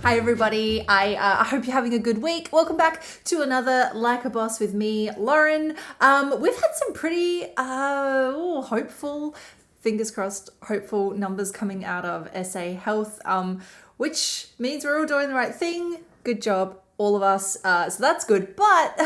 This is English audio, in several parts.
Hi everybody, I hope you're having a good week. Welcome back to another Like a Boss with me, Lauren. We've had some pretty hopeful, fingers crossed, hopeful numbers coming out of SA Health, which means we're all doing the right thing. Good job, all of us. So that's good. But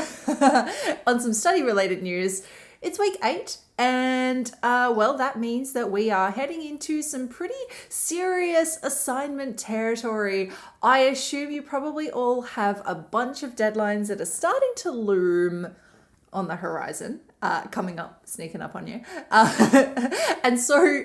on some study related news, it's week 8. And that means that we are heading into some pretty serious assignment territory. I assume you probably all have a bunch of deadlines that are starting to loom on the horizon, coming up, sneaking up on you. And so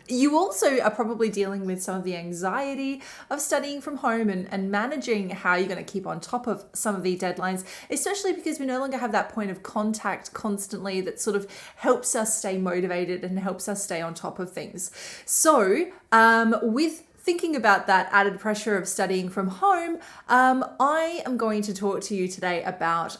you also are probably dealing with some of the anxiety of studying from home and managing how you're going to keep on top of some of the deadlines, especially because we no longer have that point of contact constantly that sort of helps us stay motivated and helps us stay on top of things. So with thinking about that added pressure of studying from home, I am going to talk to you today about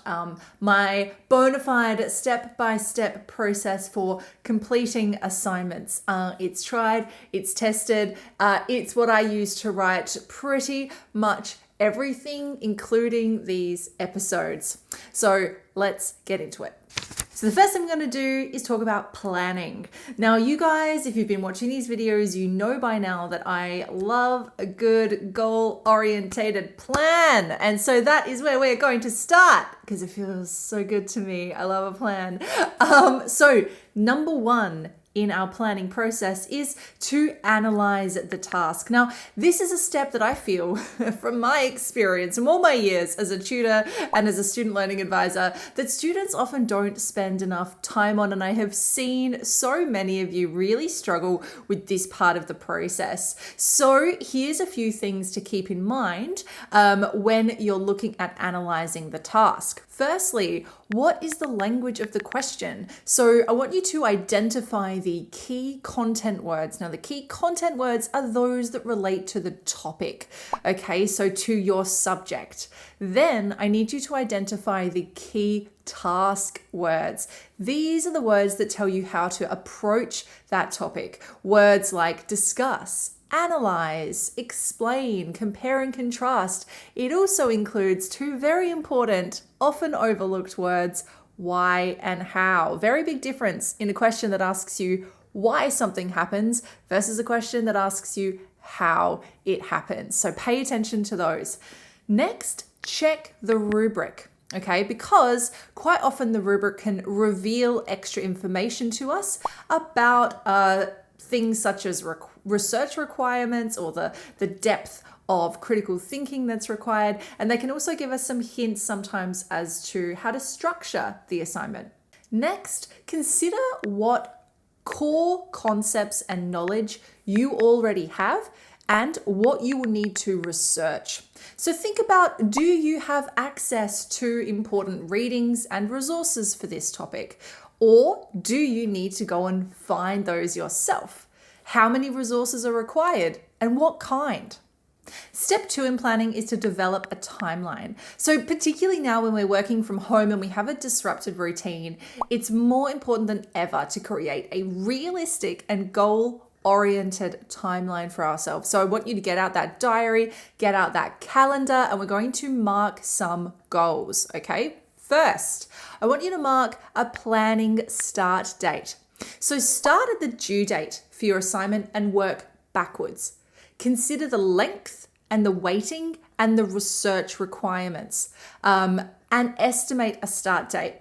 my bona fide step-by-step process for completing assignments. It's tried, it's tested, it's what I use to write pretty much everything, including these episodes. So let's get into it. So the first thing I'm going to do is talk about planning. Now, you guys, if you've been watching these videos, you know by now that I love a good goal-orientated plan. And so that is where we're going to start because it feels so good to me. I love a plan. So number one in our planning process is to analyze the task. Now, this is a step that I feel from my experience and all my years as a tutor and as a student learning advisor that students often don't spend enough time on. And I have seen so many of you really struggle with this part of the process. So here's a few things to keep in mind when you're looking at analyzing the task. Firstly, what is the language of the question? So I want you to identify the key content words. Now, the key content words are those that relate to the topic, okay? So to your subject. Then I need you to identify the key task words. These are the words that tell you how to approach that topic. Words like discuss, analyze, explain, compare and contrast. It also includes two very important, often overlooked words, why and how. Very big difference in a question that asks you why something happens versus a question that asks you how it happens. So pay attention to those. Next, check the rubric. Okay, because quite often the rubric can reveal extra information to us about things such as research requirements or the depth of critical thinking that's required. And they can also give us some hints sometimes as to how to structure the assignment. Next, consider what core concepts and knowledge you already have and what you will need to research. So think about, do you have access to important readings and resources for this topic? Or do you need to go and find those yourself? How many resources are required and what kind? Step 2 in planning is to develop a timeline. So particularly now when we're working from home and we have a disrupted routine, it's more important than ever to create a realistic and goal-oriented timeline for ourselves. So I want you to get out that diary, get out that calendar, and we're going to mark some goals, okay? First, I want you to mark a planning start date. So start at the due date for your assignment and work backwards. Consider the length and the weighting and the research requirements and estimate a start date.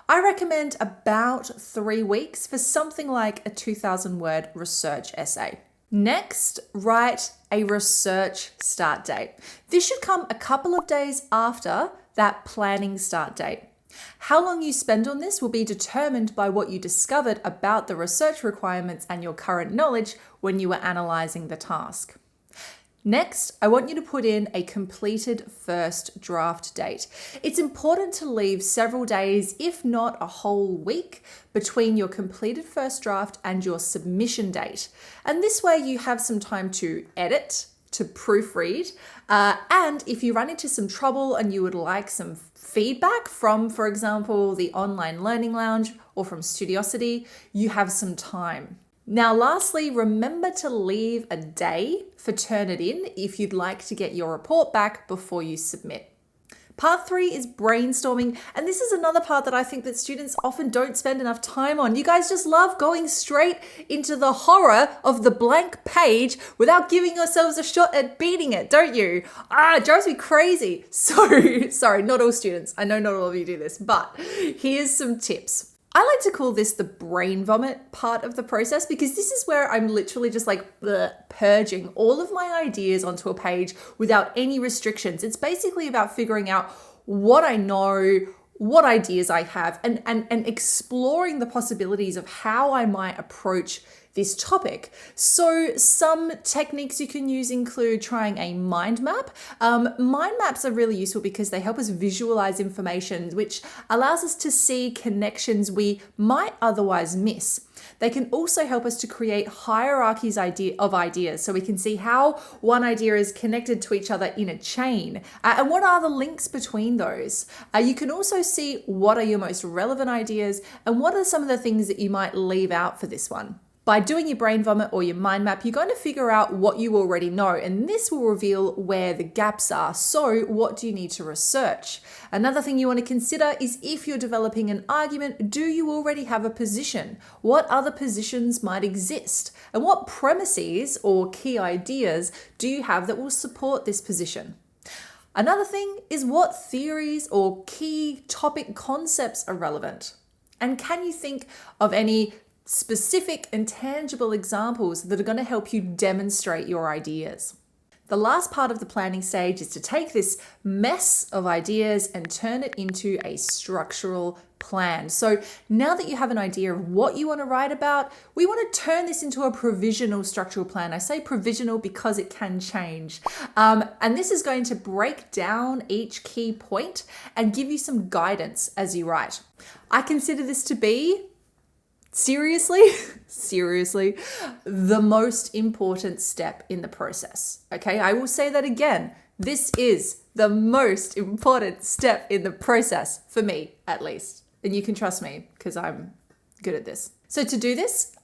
I recommend about 3 weeks for something like a 2,000-word research essay. Next, write a research start date. This should come a couple of days after that planning start date. How long you spend on this will be determined by what you discovered about the research requirements and your current knowledge when you were analyzing the task. Next, I want you to put in a completed first draft date. It's important to leave several days, if not a whole week, between your completed first draft and your submission date. And this way you have some time to edit, to proofread, and if you run into some trouble and you would like some feedback from, for example, the Online Learning Lounge or from Studiosity, you have some time. Now, lastly, remember to leave a day for Turnitin if you'd like to get your report back before you submit. Part 3 is brainstorming, and this is another part that I think that students often don't spend enough time on. You guys just love going straight into the horror of the blank page without giving yourselves a shot at beating it, don't you? It drives me crazy. So, sorry, not all students. I know not all of you do this, but here's some tips. I like to call this the brain vomit part of the process because this is where I'm literally just like purging all of my ideas onto a page without any restrictions. It's basically about figuring out what I know, what ideas I have, and exploring the possibilities of how I might approach this topic. So some techniques you can use include trying a mind map. Mind maps are really useful because they help us visualize information, which allows us to see connections we might otherwise miss. They can also help us to create hierarchies of ideas so we can see how one idea is connected to each other in a chain and what are the links between those. You can also see what are your most relevant ideas and what are some of the things that you might leave out for this one. By doing your brain vomit or your mind map, you're going to figure out what you already know, and this will reveal where the gaps are. So what do you need to research? Another thing you want to consider is if you're developing an argument, do you already have a position? What other positions might exist? And what premises or key ideas do you have that will support this position? Another thing is what theories or key topic concepts are relevant? And can you think of any specific and tangible examples that are going to help you demonstrate your ideas? The last part of the planning stage is to take this mess of ideas and turn it into a structural plan. So now that you have an idea of what you want to write about, we want to turn this into a provisional structural plan. I say provisional because it can change. And this is going to break down each key point and give you some guidance as you write. I consider this to be seriously, the most important step in the process. Okay, I will say that again. This is the most important step in the process, for me at least. And you can trust me because I'm good at this. So to do this,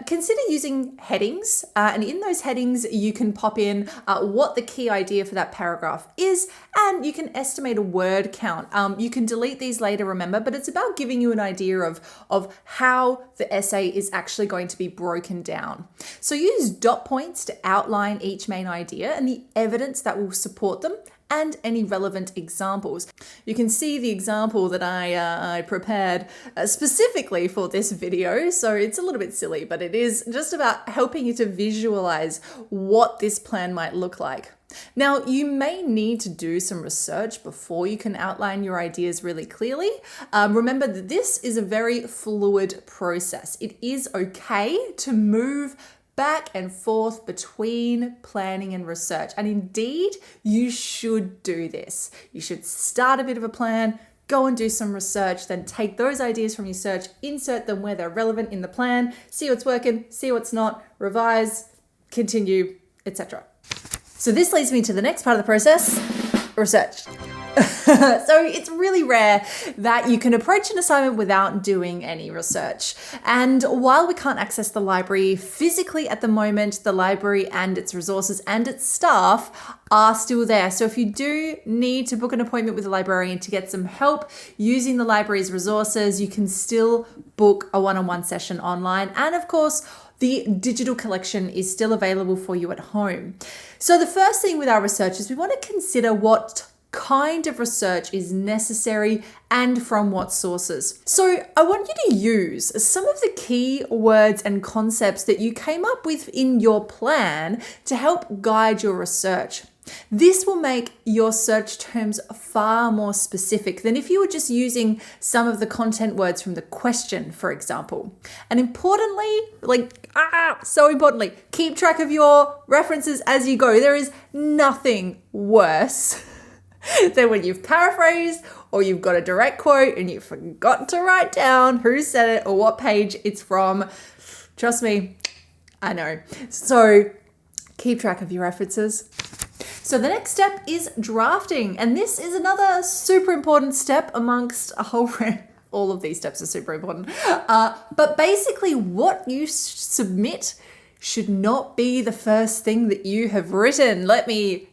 consider using headings. And in those headings, you can pop in what the key idea for that paragraph is, and you can estimate a word count. You can delete these later, remember, but it's about giving you an idea of how the essay is actually going to be broken down. So use dot points to outline each main idea and the evidence that will support them, and any relevant examples. You can see the example that I prepared specifically for this video, so it's a little bit silly, but it is just about helping you to visualize what this plan might look like. Now, you may need to do some research before you can outline your ideas really clearly. Remember that this is a very fluid process. It is okay to move back and forth between planning and research. And indeed, you should do this. You should start a bit of a plan, go and do some research, then take those ideas from your search, insert them where they're relevant in the plan, see what's working, see what's not, revise, continue, etc. So this leads me to the next part of the process, research. So it's really rare that you can approach an assignment without doing any research. And while we can't access the library physically at the moment, the library and its resources and its staff are still there. So if you do need to book an appointment with a librarian to get some help using the library's resources, you can still book a one-on-one session online. And of course, the digital collection is still available for you at home. So the first thing with our research is we want to consider what kind of research is necessary and from what sources. So I want you to use some of the key words and concepts that you came up with in your plan to help guide your research. This will make your search terms far more specific than if you were just using some of the content words from the question, for example. And importantly, so importantly, keep track of your references as you go. There is nothing worse than when you've paraphrased or you've got a direct quote and you've forgotten to write down who said it or what page it's from. Trust me, I know. So keep track of your references. So the next step is drafting. And this is another super important step amongst a whole all of these steps are super important. But basically what you submit should not be the first thing that you have written. Let me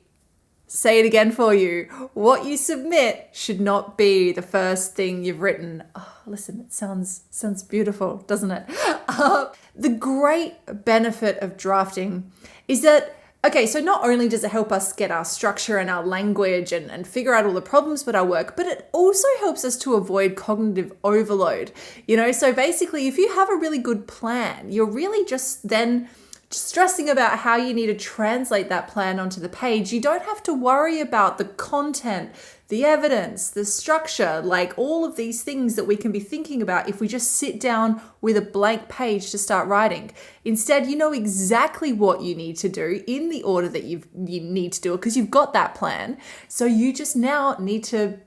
say it again for you. What you submit should not be the first thing you've written. Oh, listen, it sounds beautiful, doesn't it? The great benefit of drafting is that, okay, so not only does it help us get our structure and our language and figure out all the problems with our work, but it also helps us to avoid cognitive overload. So basically, if you have a really good plan, you're really just then stressing about how you need to translate that plan onto the page. You don't have to worry about the content, the evidence, the structure, like all of these things that we can be thinking about if we just sit down with a blank page to start writing. Instead, you know exactly what you need to do in the order that you need to do it because you've got that plan. So you just now need to,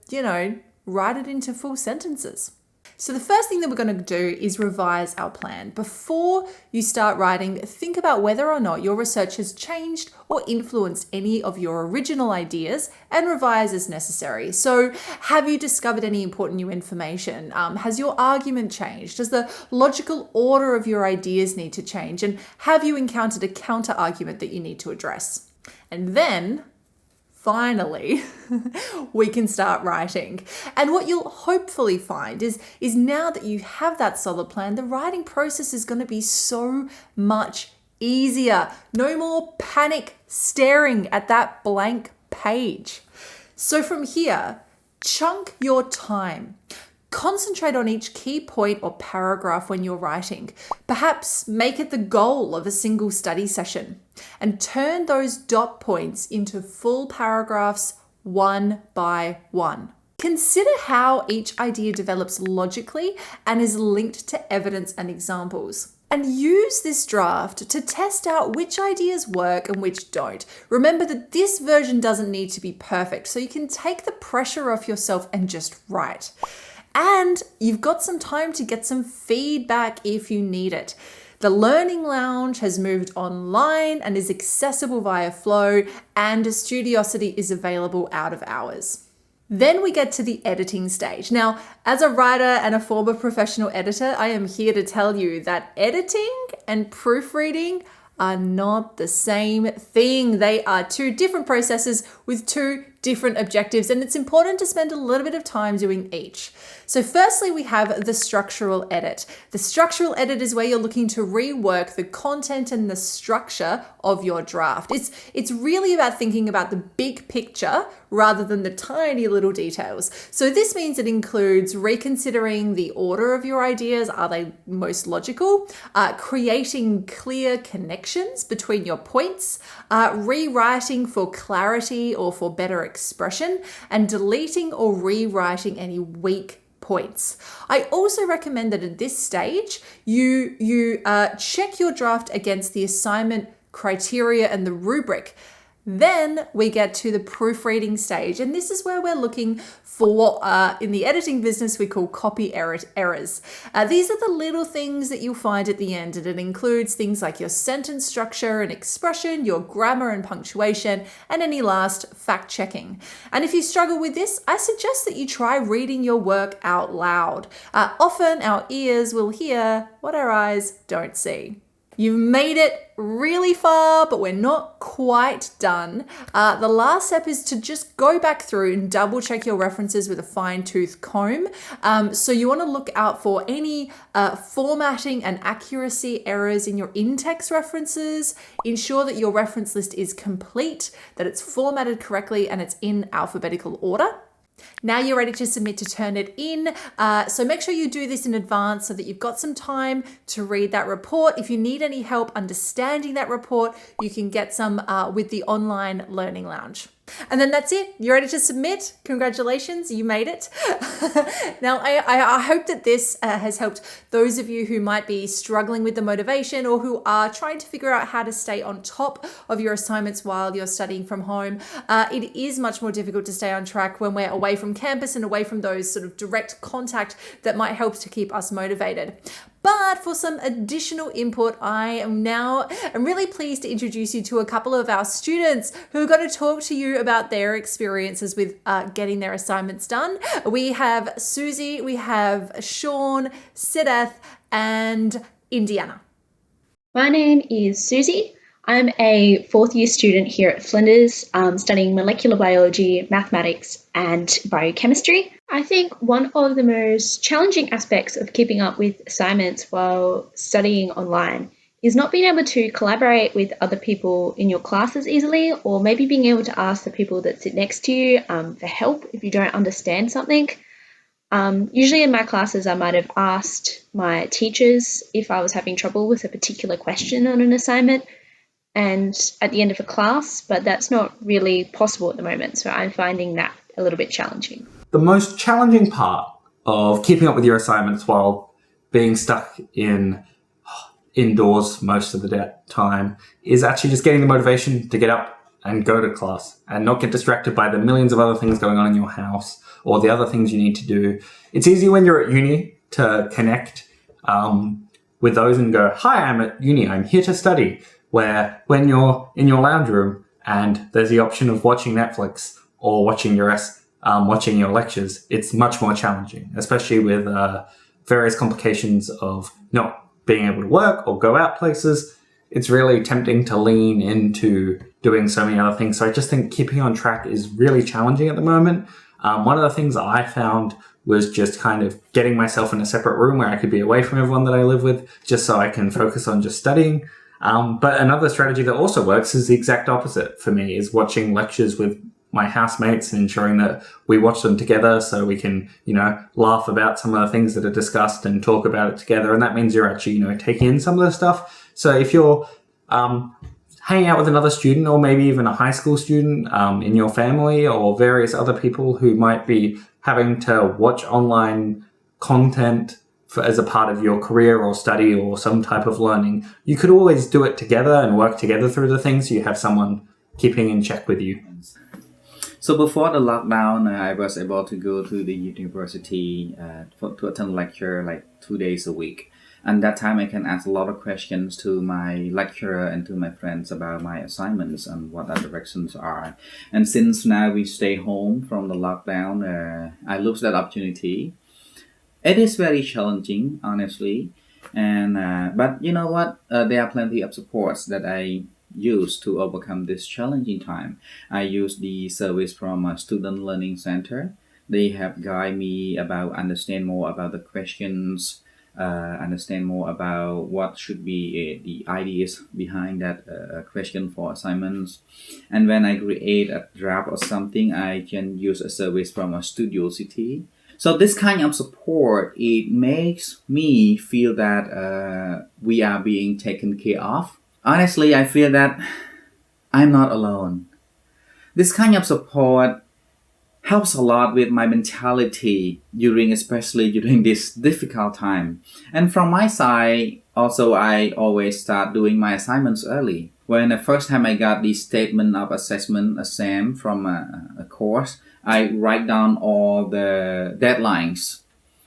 write it into full sentences. So the first thing that we're going to do is revise our plan. Before you start writing, think about whether or not your research has changed or influenced any of your original ideas and revise as necessary. So have you discovered any important new information? Has your argument changed? Does the logical order of your ideas need to change? And have you encountered a counter argument that you need to address? And then finally, we can start writing. And what you'll hopefully find is now that you have that solid plan, the writing process is going to be so much easier. No more panic staring at that blank page. So from here, chunk your time. Concentrate on each key point or paragraph when you're writing. Perhaps make it the goal of a single study session and turn those dot points into full paragraphs one by one. Consider how each idea develops logically and is linked to evidence and examples. And use this draft to test out which ideas work and which don't. Remember that this version doesn't need to be perfect, so you can take the pressure off yourself and just write. And you've got some time to get some feedback if you need it. The Learning Lounge has moved online and is accessible via Flow, and Studiosity is available out of hours. Then we get to the editing stage. Now, as a writer and a former professional editor, I am here to tell you that editing and proofreading are not the same thing. They are two different processes with two different objectives, and it's important to spend a little bit of time doing each. So firstly, we have the structural edit. The structural edit is where you're looking to rework the content and the structure of your draft. It's really about thinking about the big picture rather than the tiny little details. So this means it includes reconsidering the order of your ideas. Are they most logical? Creating clear connections between your points, rewriting for clarity or for better expression, and deleting or rewriting any weak points. I also recommend that at this stage, you check your draft against the assignment criteria and the rubric. Then we get to the proofreading stage, and this is where we're looking for what in the editing business we call copy errors. These are the little things that you'll find at the end, and it includes things like your sentence structure and expression, your grammar and punctuation, and any last fact checking. And if you struggle with this, I suggest that you try reading your work out loud. Often our ears will hear what our eyes don't see. You've made it really far, but we're not quite done. The last step is to just go back through and double check your references with a fine-tooth comb. So you want to look out for any formatting and accuracy errors in your in-text references. Ensure that your reference list is complete, that it's formatted correctly, and it's in alphabetical order. Now you're ready to submit to turn it in. So make sure you do this in advance so that you've got some time to read that report. If you need any help understanding that report, you can get some with the online Learning Lounge. And then that's it. You're ready to submit. Congratulations, you made it. Now, I hope that this has helped those of you who might be struggling with the motivation or who are trying to figure out how to stay on top of your assignments while you're studying from home. It is much more difficult to stay on track when we're away from campus and away from those sort of direct contact that might help to keep us motivated. But for some additional input, I'm really pleased to introduce you to a couple of our students who are going to talk to you about their experiences with getting their assignments done. We have Susie, we have Sean, Sideth, and Indiana. My name is Susie. I'm a fourth year student here at Flinders, studying molecular biology, mathematics, and biochemistry. I think one of the most challenging aspects of keeping up with assignments while studying online is not being able to collaborate with other people in your classes easily, or maybe being able to ask the people that sit next to you for help if you don't understand something. Usually in my classes, I might have asked my teachers if I was having trouble with a particular question on an assignment and at the end of a class, but that's not really possible at the moment. So I'm finding that a little bit challenging. The most challenging part of keeping up with your assignments while being stuck indoors most of the time is actually just getting the motivation to get up and go to class and not get distracted by the millions of other things going on in your house or the other things you need to do. It's easy when you're at uni to connect with those and go, hi, I'm at uni, I'm here to study. Where when you're in your lounge room and there's the option of watching Netflix or watching your lectures, it's much more challenging, especially with various complications of not being able to work or go out places. It's really tempting to lean into doing so many other things. So I just think keeping on track is really challenging at the moment. One of the things I found was just kind of getting myself in a separate room where I could be away from everyone that I live with, just so I can focus on just studying. But another strategy that also works is the exact opposite for me, is watching lectures with my housemates and ensuring that we watch them together so we can, laugh about some of the things that are discussed and talk about it together. And that means you're actually, taking in some of the stuff. So if you're hanging out with another student or maybe even a high school student in your family or various other people who might be having to watch online content as a part of your career or study or some type of learning, you could always do it together and work together through the things so you have someone keeping in check with you. So before the lockdown, I was able to go to the university to attend lecture like 2 days a week. And that time I can ask a lot of questions to my lecturer and to my friends about my assignments and what the directions are. And since now we stay home from the lockdown, I lose that opportunity. It is very challenging, honestly. And but you know what? There are plenty of supports that I use to overcome this challenging time. I use the service from a student learning center. They have guided me about understand more about the questions, understand more about what should be the ideas behind that question for assignments. And when I create a draft or something, I can use a service from a Studio City. So this kind of support, it makes me feel that we are being taken care of. Honestly, I feel that I'm not alone. This kind of support helps a lot with my mentality especially during this difficult time. And from my side, also I always start doing my assignments early. When the first time I got the statement of assessment exam from a course, I write down all the deadlines.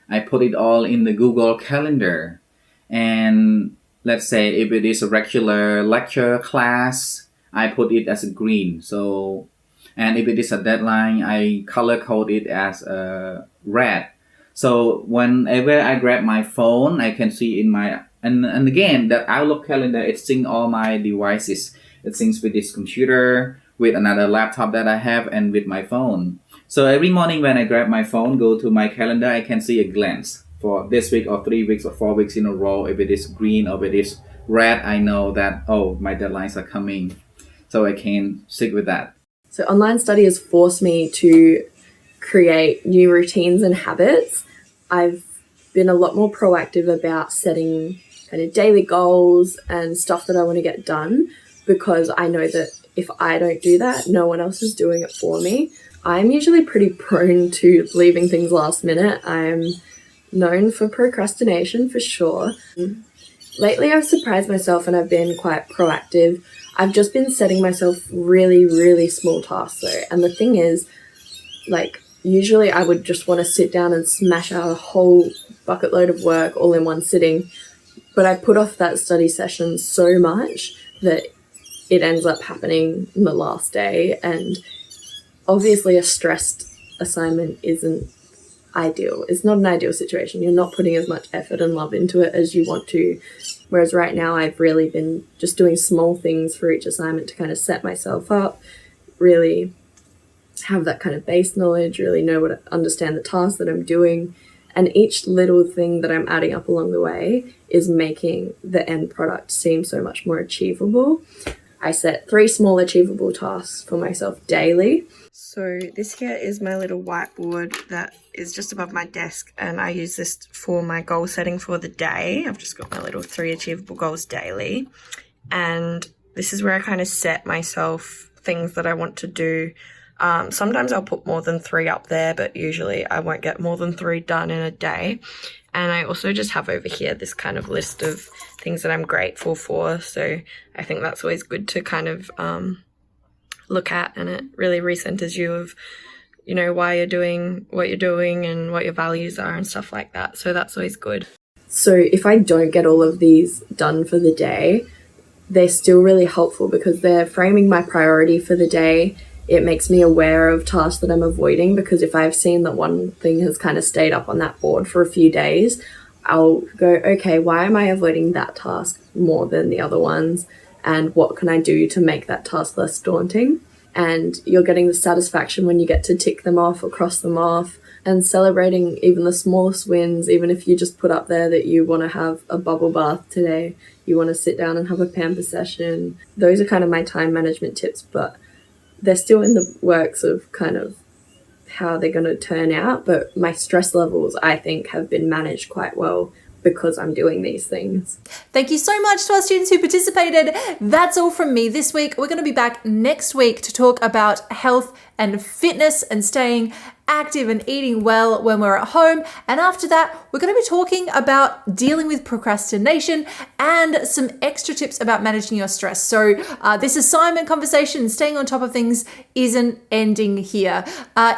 I put it all in the Google Calendar. And let's say if it is a regular lecture class, I put it as a green. And if it is a deadline, I color code it as red. So whenever I grab my phone, I can see in my and again that Outlook calendar, it syncs all my devices. It syncs with this computer, with another laptop that I have, and with my phone. So every morning when I grab my phone, go to my calendar, I can see a glance for this week or 3 weeks or 4 weeks in a row. If it is green or if it is red, I know that, my deadlines are coming. So I can stick with that. So online study has forced me to create new routines and habits. I've been a lot more proactive about setting kind of daily goals and stuff that I want to get done, because I know that if I don't do that, no one else is doing it for me. I'm usually pretty prone to leaving things last minute. I'm known for procrastination for sure. Lately, I've surprised myself and I've been quite proactive. I've just been setting myself really, really small tasks though. And the thing is, usually I would just want to sit down and smash out a whole bucket load of work all in one sitting. But I put off that study session so much that it ends up happening on the last day. And obviously a stressed assignment isn't ideal. It's not an ideal situation. You're not putting as much effort and love into it as you want to. Whereas right now I've really been just doing small things for each assignment to kind of set myself up, really have that kind of base knowledge, really understand the task that I'm doing. And each little thing that I'm adding up along the way is making the end product seem so much more achievable. I set 3 small achievable tasks for myself daily. So this here is my little whiteboard that is just above my desk, and I use this for my goal setting for the day. I've just got my little 3 achievable goals daily. And this is where I kind of set myself things that I want to do. Sometimes I'll put more than 3 up there, but usually I won't get more than 3 done in a day. And I also just have over here this kind of list of things that I'm grateful for. So I think that's always good to kind of look at, and it really recenters you of, you know, why you're doing what you're doing and what your values are and stuff like that. So that's always good. So if I don't get all of these done for the day, they're still really helpful because they're framing my priority for the day. It makes me aware of tasks that I'm avoiding, because if I've seen that one thing has kind of stayed up on that board for a few days, I'll go, okay, why am I avoiding that task more than the other ones? And what can I do to make that task less daunting? And you're getting the satisfaction when you get to tick them off or cross them off, and celebrating even the smallest wins, even if you just put up there that you want to have a bubble bath today, you want to sit down and have a pamper session. Those are kind of my time management tips, but they're still in the works of kind of how they're going to turn out. But my stress levels, I think, have been managed quite well because I'm doing these things. Thank you so much to our students who participated. That's all from me this week. We're going to be back next week to talk about health and fitness and staying active and eating well when we're at home. And after that, we're going to be talking about dealing with procrastination and some extra tips about managing your stress. So this assignment conversation and staying on top of things isn't ending here.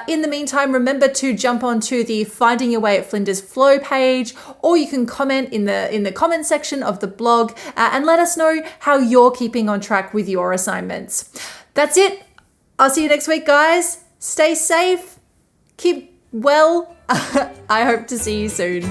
In the meantime, remember to jump onto the Finding Your Way at Flinders Flow page, or you can comment in the comment section of the blog and let us know how you're keeping on track with your assignments. That's it. I'll see you next week, guys. Stay safe. Keep well. I hope to see you soon.